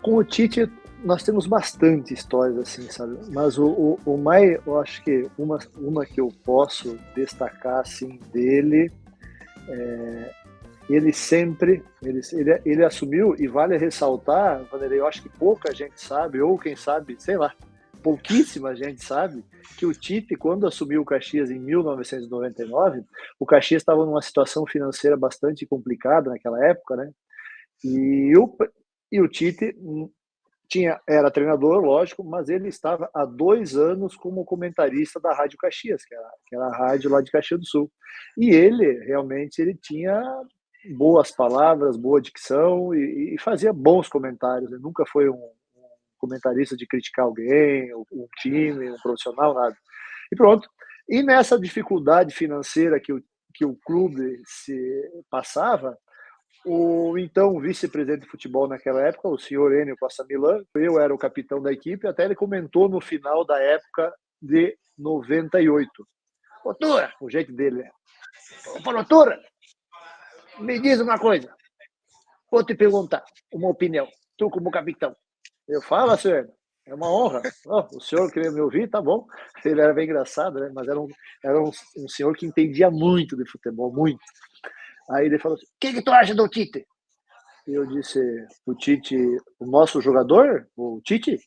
Com o Tite, nós temos bastante histórias assim, sabe? Mas o mais, eu acho que uma que eu posso destacar assim dele, ele sempre, ele assumiu, e vale ressaltar, Vanderlei, eu acho que pouca gente sabe, ou quem sabe, sei lá, pouquíssima gente sabe, que o Tite, quando assumiu o Caxias em 1999, o Caxias estava numa situação financeira bastante complicada naquela época, né? E o Tite era treinador, lógico, mas ele estava há 2 anos como comentarista da Rádio Caxias, que era a rádio lá de Caxias do Sul. E ele, realmente, ele tinha boas palavras, boa dicção e fazia bons comentários. Ele nunca foi um comentarista de criticar alguém, um time, um profissional, nada. E pronto. E nessa dificuldade financeira que o clube se passava, o então vice-presidente de futebol naquela época, o senhor Enio Costa Milan, eu era o capitão da equipe, até ele comentou no final da época de 98. Ô, Tura, o jeito dele, né? Falou, Tura, me diz uma coisa, vou te perguntar uma opinião, tu como capitão. Eu falo, senhor, é uma honra. Oh, o senhor queria me ouvir, tá bom. Ele era bem engraçado, né? Mas era um senhor que entendia muito de futebol, muito. Aí ele falou assim, o que tu acha do Tite? E eu disse, o Tite, o nosso jogador, o Tite?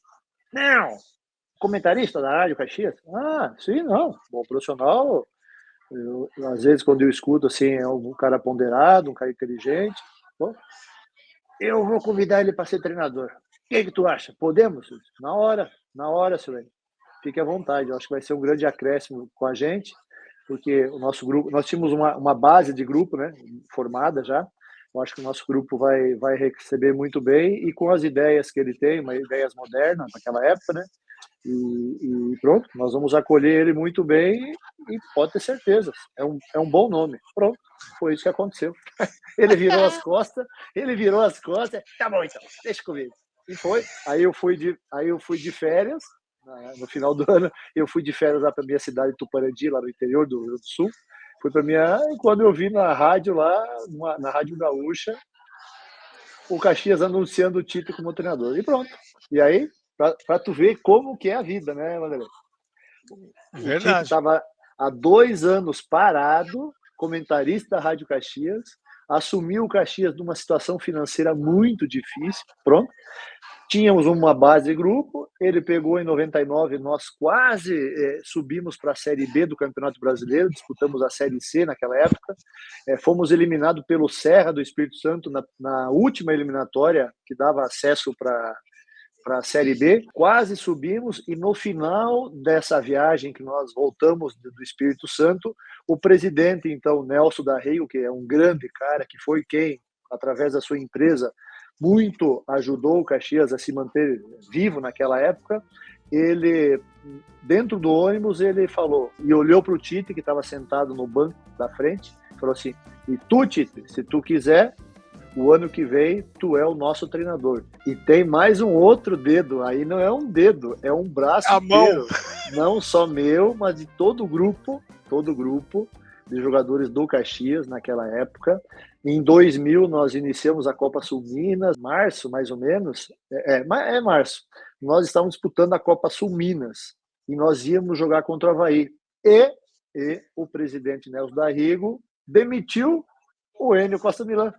Não, comentarista da Rádio Caxias? Ah, sim, não. Bom profissional. Às vezes, quando eu escuto, assim, é um cara ponderado, um cara inteligente. Bom, eu vou convidar ele para ser treinador. O que tu acha? Podemos? Na hora, senhor. Fique à vontade. Eu acho que vai ser um grande acréscimo com a gente, porque o nosso grupo, nós tínhamos uma base de grupo, né, formada já. Eu acho que o nosso grupo vai receber muito bem e com as ideias que ele tem, ideias modernas naquela época, né? E pronto, nós vamos acolher ele muito bem e pode ter certeza, é um bom nome. Pronto, foi isso que aconteceu. Ele virou as costas, tá bom então, deixa comigo. E foi. Aí eu fui de férias, no final do ano, eu fui de férias lá para minha cidade, Tuparendi, lá no interior do Rio Grande do Sul. Fui para minha. E quando eu vi na rádio lá, na Rádio Gaúcha, o Caxias anunciando o Tite como treinador. E pronto. E aí, para tu ver como que é a vida, né, Vanderlei? O Tite Verdade. estava há 2 anos parado, comentarista da Rádio Caxias, assumiu o Caxias numa situação financeira muito difícil, pronto. Tínhamos uma base de grupo, ele pegou em 99, nós quase subimos para a Série B do Campeonato Brasileiro, disputamos a Série C naquela época, fomos eliminados pelo Serra do Espírito Santo na última eliminatória, que dava acesso para a Série B, quase subimos e no final dessa viagem que nós voltamos do Espírito Santo, o presidente, então, Nelson da Rio, que é um grande cara, que foi quem, através da sua empresa, muito ajudou o Caxias a se manter vivo naquela época, ele, dentro do ônibus, ele falou, e olhou para o Tite, que estava sentado no banco da frente, falou assim, e tu, Tite, se tu quiser, o ano que vem tu é o nosso treinador. E tem mais um outro dedo, aí não é um dedo, é um braço inteiro. Não só meu, mas de todo o grupo de jogadores do Caxias naquela época. Em 2000 nós iniciamos a Copa Sul Minas, março mais ou menos, março. Nós estávamos disputando a Copa Sul Minas e nós íamos jogar contra o Avaí. E o presidente Nelson Darrigo demitiu o Enio Costa Milan.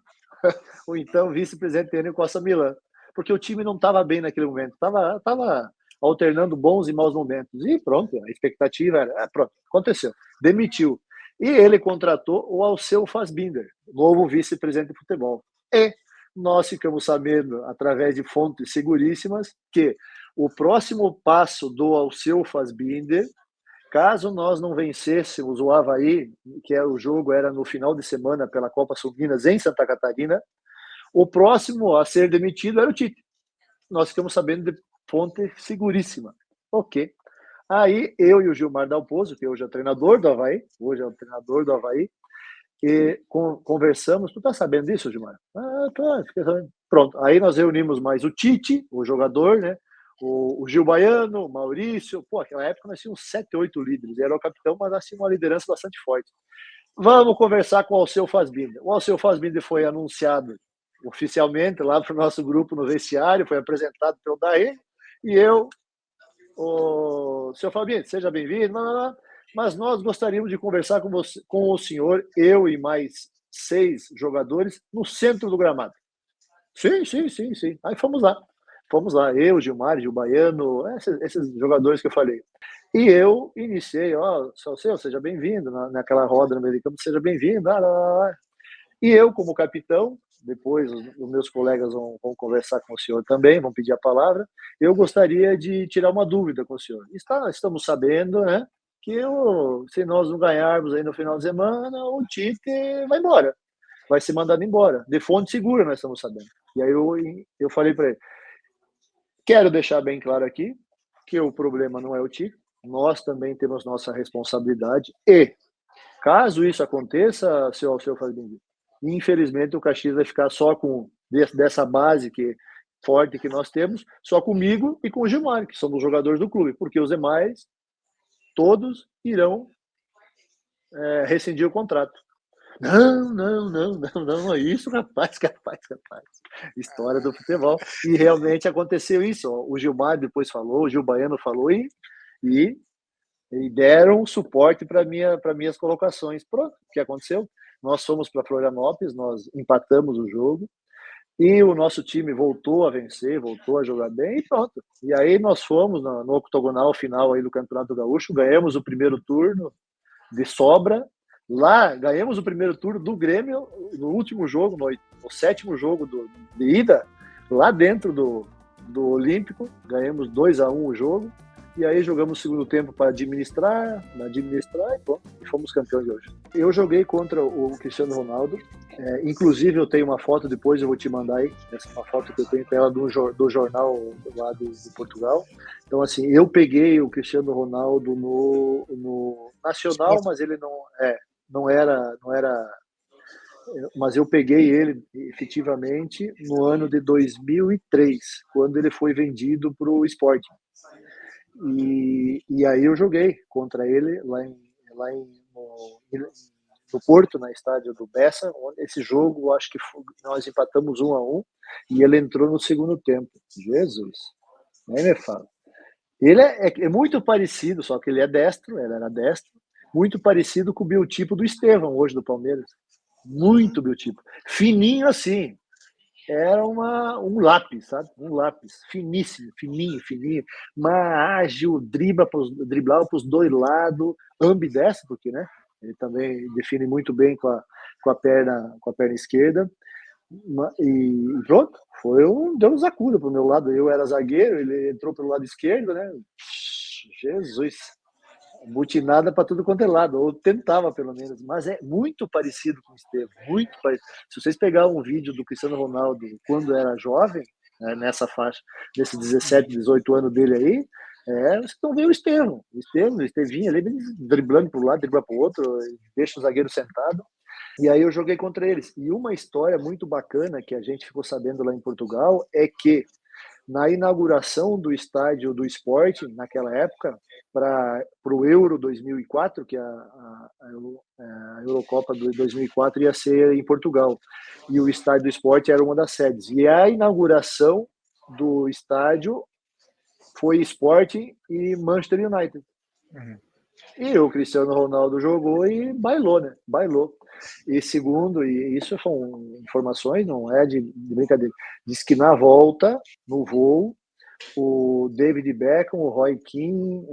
O então vice-presidente Enio Costa Milan, porque o time não estava bem naquele momento, estava alternando bons e maus momentos, e pronto, a expectativa era, pronto, aconteceu, demitiu, e ele contratou o Alceu Fassbinder, novo vice-presidente de futebol, e nós ficamos sabendo, através de fontes seguríssimas, que o próximo passo do Alceu Fassbinder, caso nós não vencêssemos o Avaí, que o jogo era no final de semana pela Copa Sul Minas em Santa Catarina, o próximo a ser demitido era o Tite. Nós ficamos sabendo de fonte seguríssima. Ok. Aí eu e o Gilmar Dalpozo, que hoje é o treinador do Avaí, e conversamos. Tu tá sabendo disso, Gilmar? Ah, tô, fiquei sabendo. Pronto. Aí nós reunimos mais o Tite, o jogador, né? O Gil Baiano, o Maurício. Pô, naquela época nós tínhamos 7, 8 líderes. Ele era o capitão, mas nós tínhamos uma liderança bastante forte. Vamos conversar com o Alceu Fassbinder. O Alceu Fassbinder foi anunciado oficialmente lá para o nosso grupo no vestiário, foi apresentado pelo Daí, e eu, o senhor Fabinho, seja bem-vindo, mas nós gostaríamos de conversar com o senhor, eu e mais 6 jogadores, no centro do gramado. Sim, sim, sim, sim. Aí fomos lá, eu, Gilmar, Gil Baiano, esses jogadores que eu falei. E eu iniciei, seu, seja bem-vindo, naquela roda no meio de campo, seja bem-vindo, E eu, como capitão, depois os meus colegas vão conversar com o senhor também, vão pedir a palavra, eu gostaria de tirar uma dúvida com o senhor. Estamos sabendo, né, que se nós não ganharmos aí no final de semana, o Tite vai embora, vai ser mandado embora. De fonte segura, nós estamos sabendo. E aí eu falei para ele, quero deixar bem claro aqui que o problema não é o Tite, nós também temos nossa responsabilidade e, caso isso aconteça, seu Fabinho, infelizmente o Caxias vai ficar só com dessa base forte que nós temos, só comigo e com o Gilmar, que somos jogadores do clube, porque os demais, todos irão rescindir o contrato. Não, é isso, rapaz. História do futebol. E realmente aconteceu isso. O Gilmar depois falou, o Gil Baiano falou e deram suporte para minhas colocações. Pronto, o que aconteceu? Nós fomos para Florianópolis, nós empatamos o jogo e o nosso time voltou a vencer, voltou a jogar bem e pronto. E aí nós fomos no octogonal final aí do Campeonato Gaúcho, ganhamos o primeiro turno de sobra. Lá, ganhamos o primeiro turno do Grêmio no último jogo, no sétimo jogo de ida, lá dentro do Olímpico, ganhamos 2-1 o jogo. E aí jogamos o segundo tempo para administrar e pronto, e fomos campeões de hoje. Eu joguei contra o Cristiano Ronaldo, inclusive eu tenho uma foto, depois eu vou te mandar aí, uma foto que eu tenho com ela do jornal lá de Portugal. Então assim, eu peguei o Cristiano Ronaldo no Nacional, mas ele não era, mas eu peguei ele efetivamente no ano de 2003, quando ele foi vendido para o Sporting. E aí eu joguei contra ele no Porto, na estádio do Bessa, onde esse jogo, acho que nós empatamos 1-1 e ele entrou no segundo tempo. Jesus, nem me fala. Ele é muito parecido, só que ele era destro, muito parecido com o biotipo do Estevão, hoje do Palmeiras. Muito biotipo. Fininho assim, era um lápis, sabe? Um lápis, finíssimo, fininho, mas ágil, driblava para os dois lados, ambidestro, porque, né? Ele também define muito bem com a perna esquerda. E pronto, deu um zacuda para o meu lado. Eu era zagueiro, ele entrou pelo lado esquerdo, né? Jesus! Butinada para tudo quanto é lado, ou tentava pelo menos, mas é muito parecido com o Estevão, muito parecido. Se vocês pegarem um vídeo do Cristiano Ronaldo quando era jovem, nessa faixa, desses 17, 18 anos dele aí, vocês estão vendo o Estevinho ali, driblando para um lado, driblando para o outro, deixa o zagueiro sentado. E aí eu joguei contra eles. E uma história muito bacana que a gente ficou sabendo lá em Portugal é que na inauguração do estádio do Sporting, naquela época, para o Euro 2004, que a Eurocopa de 2004 ia ser em Portugal, e o estádio do Sporting era uma das sedes. E a inauguração do estádio foi Sporting e Manchester United. Uhum. E o Cristiano Ronaldo jogou e bailou, né? Bailou. E segundo, e isso são informações, não é de brincadeira, diz que na volta, no voo, o David Beckham, o Roy Keane,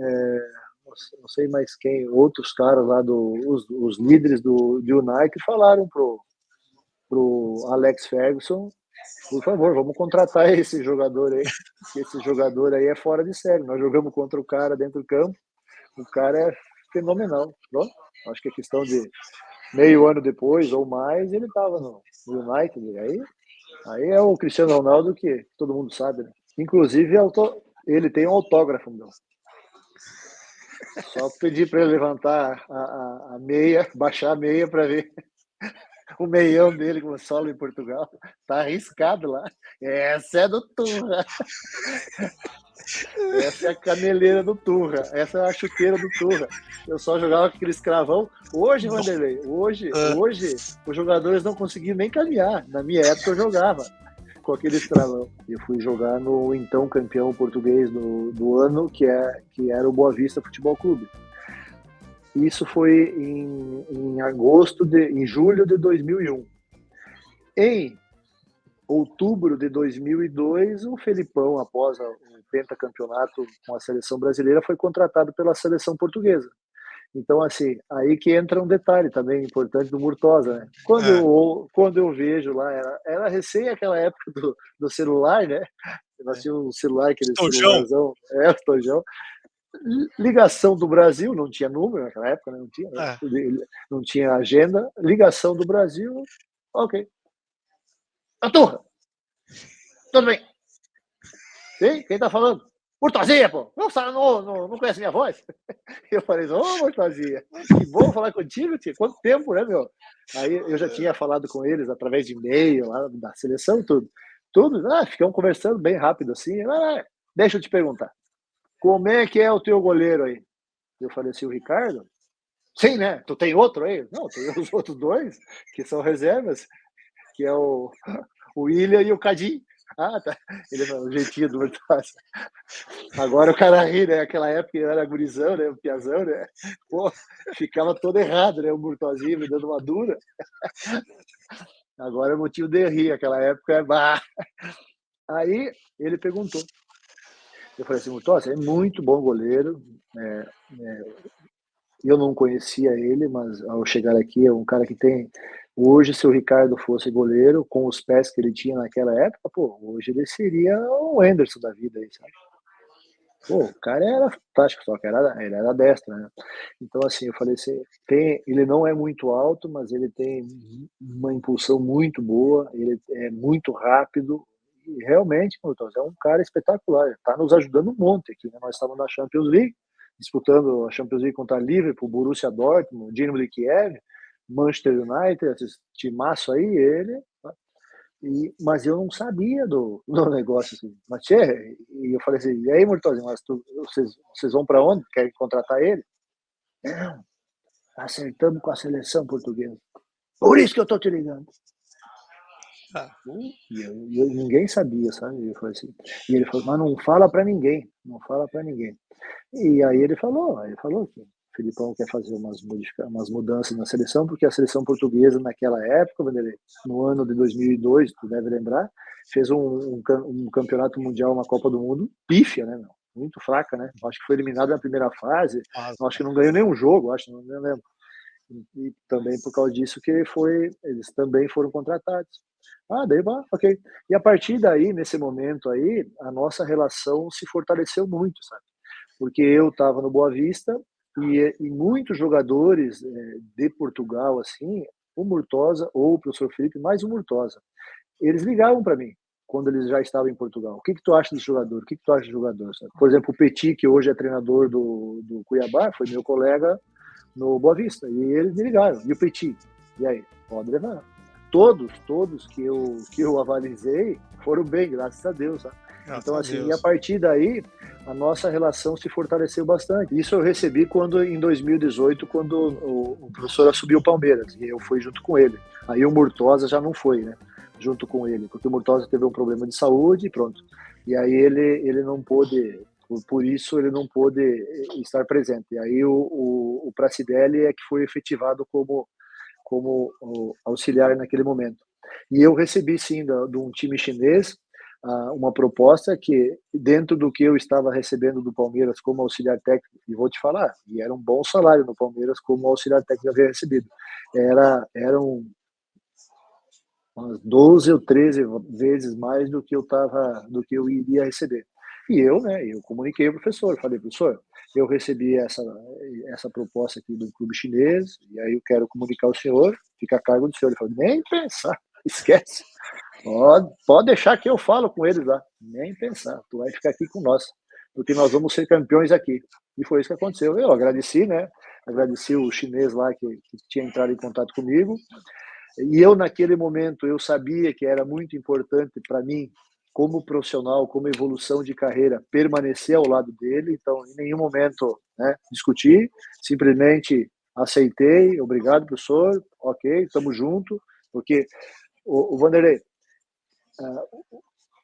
não sei mais quem, outros caras lá, os líderes do United, falaram pro Alex Ferguson, por favor, vamos contratar esse jogador aí, que esse jogador aí é fora de série. Nós jogamos contra o cara dentro do campo, o cara é fenomenal. Pronto, acho que é questão de meio ano depois ou mais, ele estava no United. Aí é o Cristiano Ronaldo que todo mundo sabe, né? Inclusive, ele tem um autógrafo, meu. Só pedir para ele levantar a meia, baixar a meia para ver o meião dele com o solo em Portugal. Tá arriscado lá. Essa é do Turra. Essa é a caneleira do Turra. Essa é a chuteira do Turra. Eu só jogava com aquele escravão. Hoje, Vanderlei, hoje os jogadores não conseguiam nem caminhar. Na minha época eu jogava com aquele escravão. Eu fui jogar no então campeão português do ano, que era o Boa Vista Futebol Clube. Isso foi em julho de 2001. Em outubro de 2002, o Felipão, após o pentacampeonato com a seleção brasileira, foi contratado pela seleção portuguesa. Então, assim, aí que entra um detalhe também importante do Murtosa, né? Quando eu vejo lá, era recém aquela época do celular, né? Nós tínhamos um celular, aquele celularzão, o tojão. Ligação do Brasil, não tinha número naquela época, né? Não tinha agenda. Ligação do Brasil, ok. A Turra! Tudo bem. Sim? Quem tá falando? Murtosinha, pô! Não conhece minha voz? Eu falei, Murtosinha, que bom falar contigo, tia. Quanto tempo, né, meu? Aí eu já tinha falado com eles através de e-mail, lá da seleção, tudo. Ficamos conversando bem rápido assim. Deixa eu te perguntar. Como é que é o teu goleiro aí? Eu falei assim, o Ricardo? Sim, né? Tu tem outro aí? Não, tem os outros dois, que são reservas, que é o William e o Cadim. Ah, tá. Ele falou, o jeitinho do Murtosa. Agora o cara ri, né? Aquela época ele era gurizão, né? O piazão, né? Pô, ficava todo errado, né? O Murtosinho me dando uma dura. Agora é motivo de rir. Aquela época é... Bah. Aí ele perguntou. Eu falei assim, Murtosa, é muito bom goleiro. Eu não conhecia ele, mas ao chegar aqui é um cara que tem... Hoje, se o Ricardo fosse goleiro, com os pés que ele tinha naquela época, pô, hoje ele seria o Anderson da vida aí, sabe? Pô, o cara era fantástico, só que ele era destro, né? Então, assim, eu falei assim, ele não é muito alto, mas ele tem uma impulsão muito boa, ele é muito rápido, e realmente, Murtosa, é um cara espetacular, está nos ajudando um monte aqui, né? Nós estamos na Champions League, disputando a Champions League contra Liverpool, Borussia Dortmund, Dinamo de Kiev, Manchester United, esse timaço aí, ele... Mas eu não sabia do negócio assim. Mas, e eu falei assim, e aí, Murtosinho, mas vocês vão para onde? Querem contratar ele? Não, acertamos com a seleção portuguesa. Por isso que eu tô te ligando. E ninguém sabia, sabe? Eu falei assim, e ele falou, mas não fala para ninguém, não fala para ninguém. E aí ele falou que o Filipão quer fazer umas mudanças na seleção, porque a seleção portuguesa naquela época, no ano de 2002, tu deve lembrar, fez um campeonato mundial, uma Copa do Mundo, pífia, né, meu? Muito fraca, né? Acho que foi eliminado na primeira fase, acho que não ganhou nenhum jogo, não lembro. E também por causa disso que eles também foram contratados. Daí vai, ok. E a partir daí, nesse momento aí, a nossa relação se fortaleceu muito, sabe? Porque eu estava no Boa Vista e muitos jogadores de Portugal, assim, o Murtosa ou o professor Felipe, mais o Murtosa, eles ligavam para mim quando eles já estavam em Portugal. O que tu acha desse jogador? O que tu acha do jogador? Sabe? Por exemplo, o Petit, que hoje é treinador do Cuiabá, foi meu colega no Boa Vista, e eles me ligaram. E o Petit? E aí? Pode levar. Todos que eu avalizei foram bem, graças a Deus, sabe? Então, assim, e a partir daí, a nossa relação se fortaleceu bastante. Isso eu recebi em 2018, quando o professor assumiu o Palmeiras, e eu fui junto com ele. Aí o Murtosa já não foi, né? Junto com ele, porque o Murtosa teve um problema de saúde e pronto. E aí ele não pôde, por isso ele não pôde estar presente. E aí o Pracidelli é que foi efetivado como auxiliar naquele momento. E eu recebi, sim, de um time chinês, uma proposta que, dentro do que eu estava recebendo do Palmeiras como auxiliar técnico, e vou te falar, e era um bom salário no Palmeiras como auxiliar técnico que eu havia recebido. Eram umas 12 ou 13 vezes mais do que eu iria receber. E eu comuniquei ao professor, falei, professor, eu recebi essa proposta aqui do clube chinês, e aí eu quero comunicar ao senhor, fica a cargo do senhor. Ele falou, nem pensar, esquece. Pode deixar que eu falo com eles lá, nem pensar, tu vai ficar aqui com nós, porque nós vamos ser campeões aqui. E foi isso que aconteceu. Eu agradeci, né? Agradeci o chinês lá que tinha entrado em contato comigo. E eu, naquele momento, eu sabia que era muito importante para mim, como profissional, como evolução de carreira, permanecer ao lado dele. Então, em nenhum momento, né, discuti, simplesmente aceitei, obrigado, professor, ok, estamos junto, porque o Vanderlei,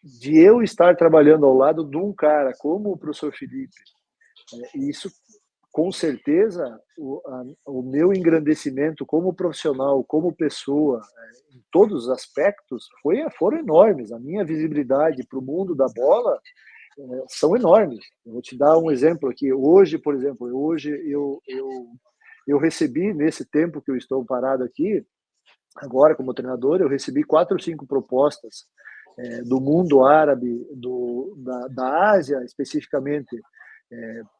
de eu estar trabalhando ao lado de um cara como o professor Felipe, isso com certeza o meu engrandecimento como profissional, como pessoa, em todos os aspectos, foram enormes. A minha visibilidade para o mundo da bola são enormes. Eu vou te dar um exemplo aqui. Hoje, por exemplo, eu recebi, nesse tempo que eu estou parado aqui, agora como treinador, eu recebi 4 ou 5 propostas do mundo árabe, da Ásia especificamente,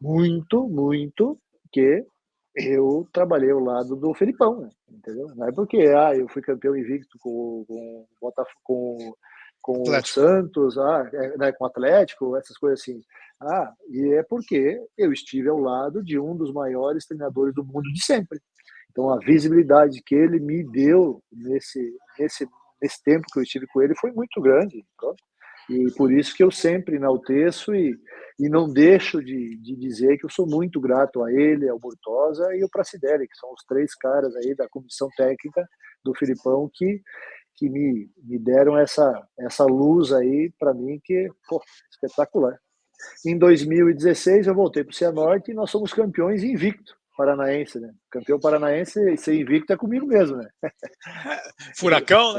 muito que eu trabalhei ao lado do Felipão, né? Entendeu? Não é porque eu fui campeão invicto com o Santos, né, com o Atlético, essas coisas assim. E é porque eu estive ao lado de um dos maiores treinadores do mundo de sempre. Então, a visibilidade que ele me deu nesse tempo que eu estive com ele foi muito grande. Então, e por isso que eu sempre enalteço e não deixo de dizer que eu sou muito grato a ele, ao Murtosa e ao Pracidelli, que são os 3 caras aí da comissão técnica do Filipão que me deram essa luz aí para mim que, pô, espetacular. Em 2016 eu voltei para o Cianorte e nós somos campeões invicto paranaense, né? Campeão paranaense e ser invicto é comigo mesmo, né? Furacão,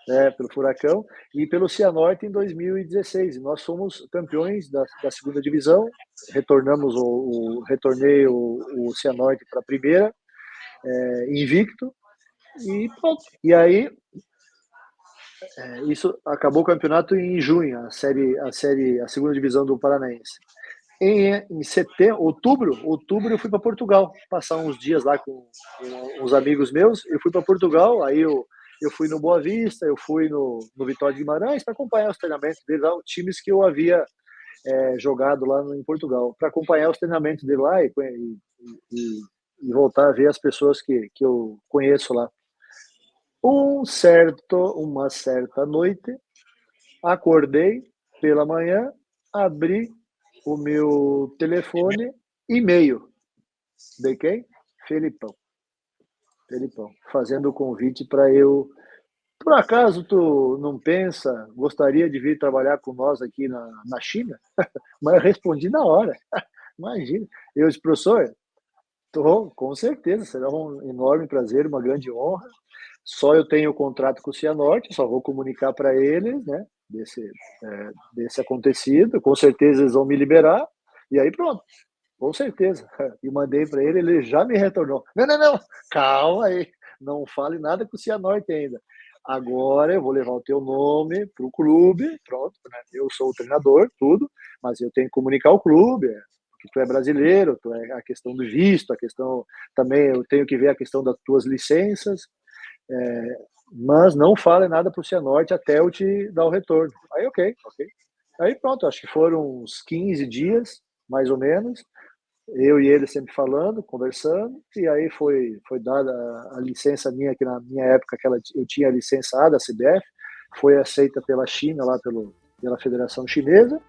né? Pelo Furacão e pelo Cianorte em 2016. E nós somos campeões da segunda divisão, retornei o Cianorte para a primeira, invicto, e pronto. E aí, isso acabou o campeonato em junho, a segunda divisão do Paranaense. Em setembro, outubro eu fui para Portugal, passar uns dias lá com uns amigos meus. Eu fui para Portugal, aí eu fui no Boa Vista, eu fui no Vitória de Guimarães para acompanhar os treinamentos dele lá, times que eu havia jogado lá em Portugal, para acompanhar os treinamentos dele lá e voltar a ver as pessoas que eu conheço lá. Uma certa noite, acordei pela manhã, abri o meu telefone, e-mail. De quem? Felipão, fazendo o convite para eu. Por acaso tu não pensa, gostaria de vir trabalhar com nós aqui na China? Mas eu respondi na hora. Imagina. Eu disse, professor, com certeza, será um enorme prazer, uma grande honra. Só eu tenho o contrato com o Cianorte, só vou comunicar para eles, né, desse acontecido. Com certeza eles vão me liberar. E aí pronto, com certeza. E mandei para ele já me retornou. Não, calma aí, não fale nada com o Cianorte ainda. Agora eu vou levar o teu nome para o clube, pronto, né? Eu sou o treinador, tudo, mas eu tenho que comunicar ao clube, porque tu é brasileiro, a questão do visto, a questão também eu tenho que ver a questão das tuas licenças, mas não fale nada para o Cianorte até eu te dar o retorno. Aí ok. Aí pronto, acho que foram uns 15 dias, mais ou menos, eu e ele sempre falando, conversando, e aí foi dada a licença minha, que na minha época eu tinha a licença A da CBF, foi aceita pela China, lá pela Federação Chinesa,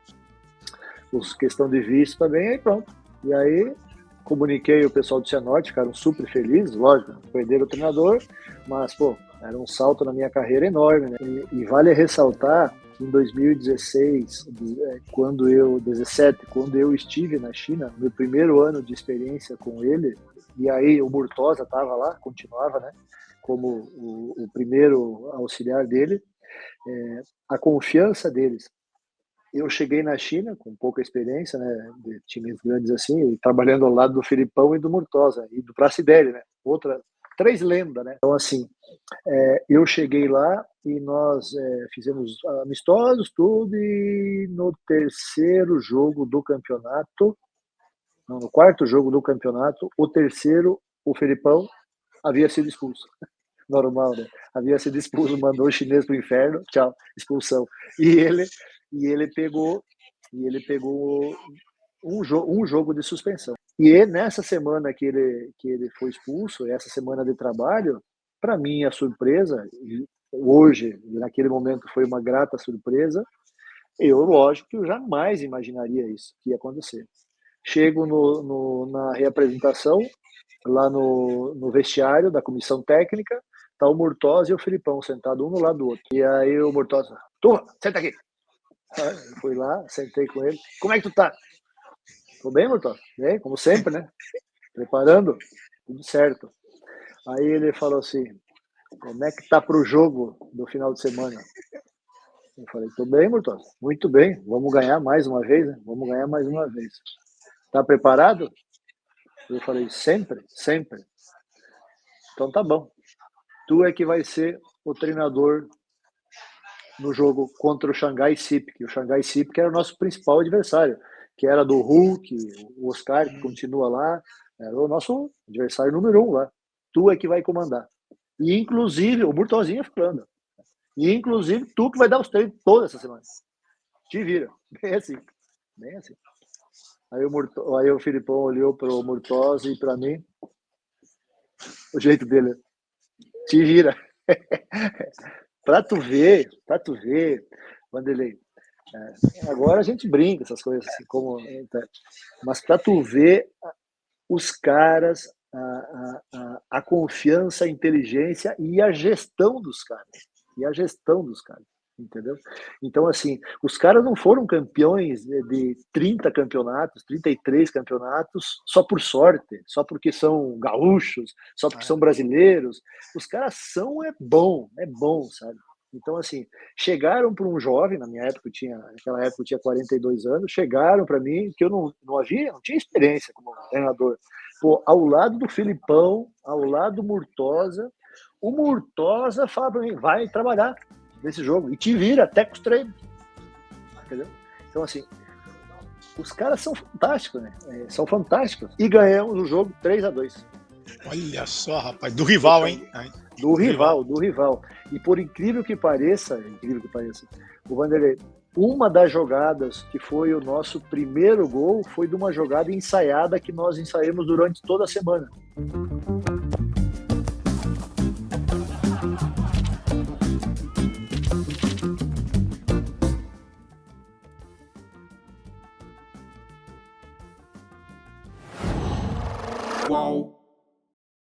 questão de visto também, aí pronto. E aí comuniquei o pessoal do Cianorte, ficaram super felizes, lógico, perderam o treinador, mas, pô, era um salto na minha carreira enorme, né? E vale ressaltar que em 2016, quando eu estive na China, meu primeiro ano de experiência com ele, e aí o Murtosa estava lá, continuava, né, como o primeiro auxiliar dele, a confiança deles. Eu cheguei na China com pouca experiência, né, de times grandes assim, trabalhando ao lado do Filipão e do Murtosa e do Pracidelli, né? 3 lendas, né? Então, assim, eu cheguei lá e nós fizemos amistosos, tudo, e no terceiro jogo do campeonato, não, no quarto jogo do campeonato, o terceiro, o Felipão havia sido expulso. Normal, né? Havia sido expulso, mandou o chinês pro inferno, tchau, expulsão. E ele pegou um jogo de suspensão. E nessa semana que ele foi expulso, essa semana de trabalho, para mim, a surpresa, hoje, naquele momento, foi uma grata surpresa. Lógico que eu jamais imaginaria isso, que ia acontecer. Chego na reapresentação, lá no vestiário da comissão técnica, tá o Murtosa e o Filipão sentados um no lado do outro. E aí o Murtosa, turma, senta aqui. Eu fui lá, sentei com ele. Como é que tu tá? Tô bem, Murtosa? Bem, como sempre, né? Preparando, tudo certo. Aí ele falou assim, como é que tá pro jogo do final de semana? Eu falei, tô bem, Murtosa, muito bem, vamos ganhar mais uma vez, né? Vamos ganhar mais uma vez. Tá preparado? Eu falei, sempre, sempre. Então tá bom. Tu é que vai ser o treinador no jogo contra o Xangai SIPC. O Xangai SIPC era o nosso principal adversário, que era do Hulk, o Oscar, que continua lá, era o nosso adversário número 1 lá. Tu é que vai comandar. E inclusive, o Murtosinha falando, e inclusive tu que vai dar os treinos toda essa semana. Te vira. Bem assim. Bem assim. Aí o Filipão olhou para o Murtosa e para mim, o jeito dele, te vira. Para tu ver, Vanderlei, agora a gente brinca essas coisas, assim, mas para tu ver os caras, a confiança, a inteligência e a gestão dos caras. Entendeu? Então, assim, os caras não foram campeões de 30 campeonatos, 33 campeonatos, só por sorte, só porque são gaúchos, só porque são brasileiros. Os caras é bom, sabe? Então, assim, chegaram para um jovem, naquela época eu tinha 42 anos, chegaram para mim, que eu não tinha experiência como treinador. Pô, ao lado do Filipão, ao lado do Murtosa, o Murtosa fala para mim, vai trabalhar nesse jogo, e te vira até com os treinos. Entendeu? Então, assim, os caras são fantásticos, né? São fantásticos. E ganhamos o jogo 3-2. Olha só, rapaz, do rival, hein? Do rival. E por incrível que pareça, o Vanderlei, uma das jogadas que foi o nosso primeiro gol foi de uma jogada ensaiada que nós ensaiamos durante toda a semana. Wow.